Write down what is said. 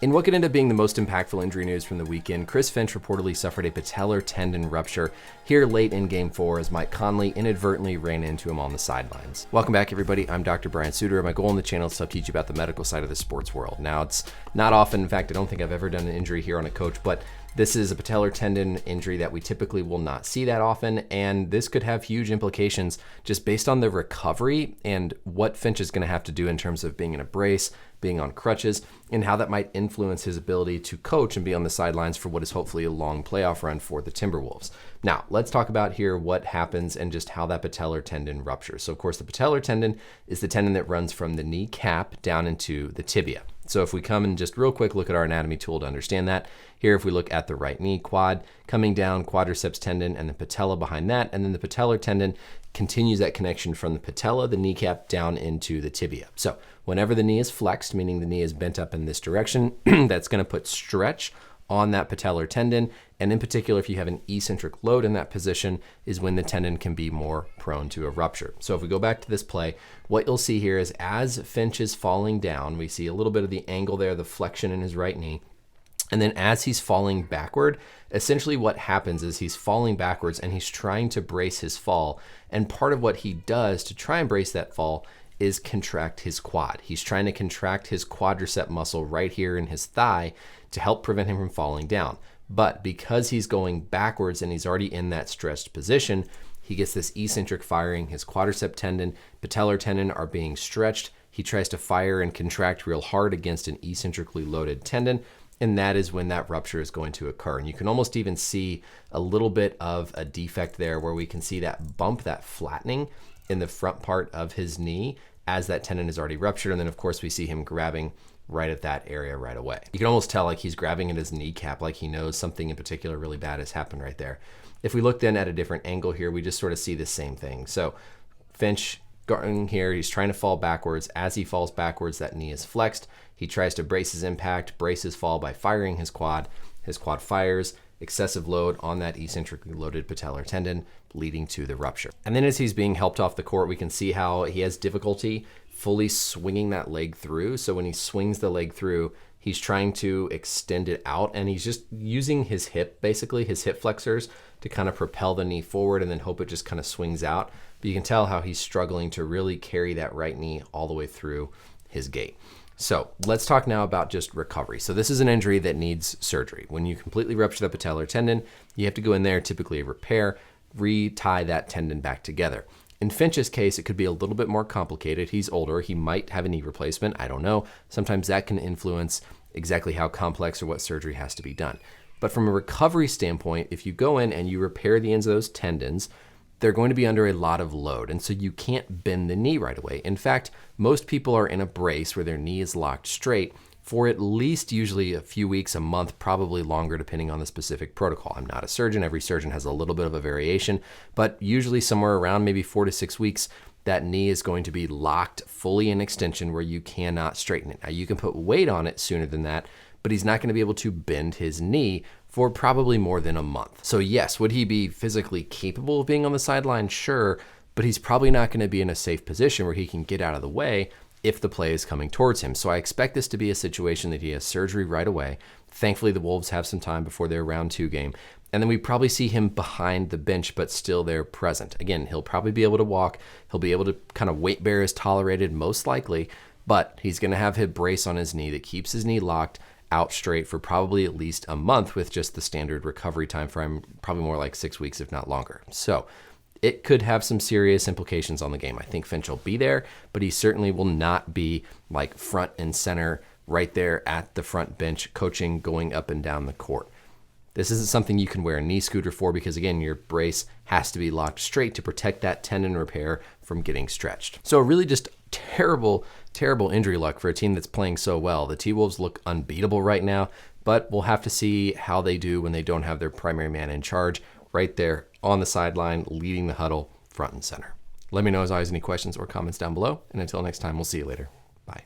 In what could end up being the most impactful injury news from the weekend, Chris Finch reportedly suffered a patellar tendon rupture here late in Game 4 as Mike Conley inadvertently ran into him on the sidelines. Welcome back, everybody. I'm Dr. Brian Sutterer. My goal on the channel is to help teach you about the medical side of the sports world. Now, it's not often, in fact, I don't think I've ever done an injury here on a coach, but this is a patellar tendon injury that we typically will not see that often, and this could have huge implications just based on the recovery and what Finch is going to have to do in terms of being in a brace, being on crutches, and how that might influence his ability to coach and be on the sidelines for what is hopefully a long playoff run for the Timberwolves. Now, let's talk about here what happens and just how that patellar tendon ruptures. So, of course, the patellar tendon is the tendon that runs from the kneecap down into the tibia. So if we come and just real quick look at our anatomy tool to understand that, here if we look at the right knee, quad, coming down, quadriceps tendon, and the patella behind that, and then the patellar tendon continues that connection from the patella, the kneecap, down into the tibia. So whenever the knee is flexed, meaning the knee is bent up in this direction, that's going to put stretch on that patellar tendon, and in particular, if you have an eccentric load in that position, is when the tendon can be more prone to a rupture. So if we go back to this play, what you'll see here is as Finch is falling down, we see a little bit of the angle there, the flexion in his right knee, and then as he's falling backward, essentially what happens is he's falling backwards and he's trying to brace his fall, and part of what he does to try and brace that fall is contract his quad. He's trying to contract his quadricep muscle right here in his thigh to help prevent him from falling down. But because he's going backwards and he's already in that stretched position, he gets this eccentric firing. His quadricep tendon, patellar tendon are being stretched. He tries to fire and contract real hard against an eccentrically loaded tendon, and that is when that rupture is going to occur. And you can almost even see a little bit of a defect there where we can see that bump, that flattening in the front part of his knee as that tendon is already ruptured. And then of course we see him grabbing right at that area right away. You can almost tell like he's grabbing at his kneecap, like he knows something in particular really bad has happened right there. If we look then at a different angle here, we just sort of see the same thing. So Finch going here, he's trying to fall backwards. As he falls backwards, that knee is flexed. He tries to brace his impact, brace his fall by firing his quad. His quad fires, excessive load on that eccentrically loaded patellar tendon, leading to the rupture. And then as he's being helped off the court, we can see how he has difficulty fully swinging that leg through. So when he swings the leg through, he's trying to extend it out, and he's just using his hip, basically his hip flexors, to kind of propel the knee forward and then hope it just kind of swings out. But you can tell how he's struggling to really carry that right knee all the way through his gait. So let's talk now about just recovery. So this is an injury that needs surgery. When you completely rupture the patellar tendon, you have to go in there, typically repair, re-tie that tendon back together. In Finch's case, it could be a little bit more complicated. He's older. He might have a knee replacement. I don't know. Sometimes that can influence exactly how complex or what surgery has to be done. But from a recovery standpoint, if you go in and you repair the ends of those tendons, they're going to be under a lot of load. And so you can't bend the knee right away. In fact, most people are in a brace where their knee is locked straight for at least usually a few weeks, a month, probably longer depending on the specific protocol. I'm not a surgeon. Every surgeon has a little bit of a variation, but usually somewhere around maybe 4 to 6 weeks, that knee is going to be locked fully in extension where you cannot straighten it. Now you can put weight on it sooner than that, but he's not going to be able to bend his knee for probably more than a month. So yes, would he be physically capable of being on the sideline? Sure, but he's probably not going to be in a safe position where he can get out of the way if the play is coming towards him. So I expect this to be a situation that he has surgery right away. Thankfully, the Wolves have some time before their round 2 game. And then we probably see him behind the bench, but still there present. Again, he'll probably be able to walk. He'll be able to kind of weight bear as tolerated, most likely, but he's going to have his brace on his knee that keeps his knee locked out straight for probably at least a month with just the standard recovery time frame, probably more like 6 weeks, if not longer. So it could have some serious implications on the game. I think Finch will be there, but he certainly will not be like front and center right there at the front bench coaching, going up and down the court. This isn't something you can wear a knee scooter for because, again, your brace has to be locked straight to protect that tendon repair from getting stretched. So really just terrible, terrible injury luck for a team that's playing so well. The T-Wolves look unbeatable right now, but we'll have to see how they do when they don't have their primary man in charge right there on the sideline, leading the huddle front and center. Let me know as always any questions or comments down below. And until next time, we'll see you later. Bye.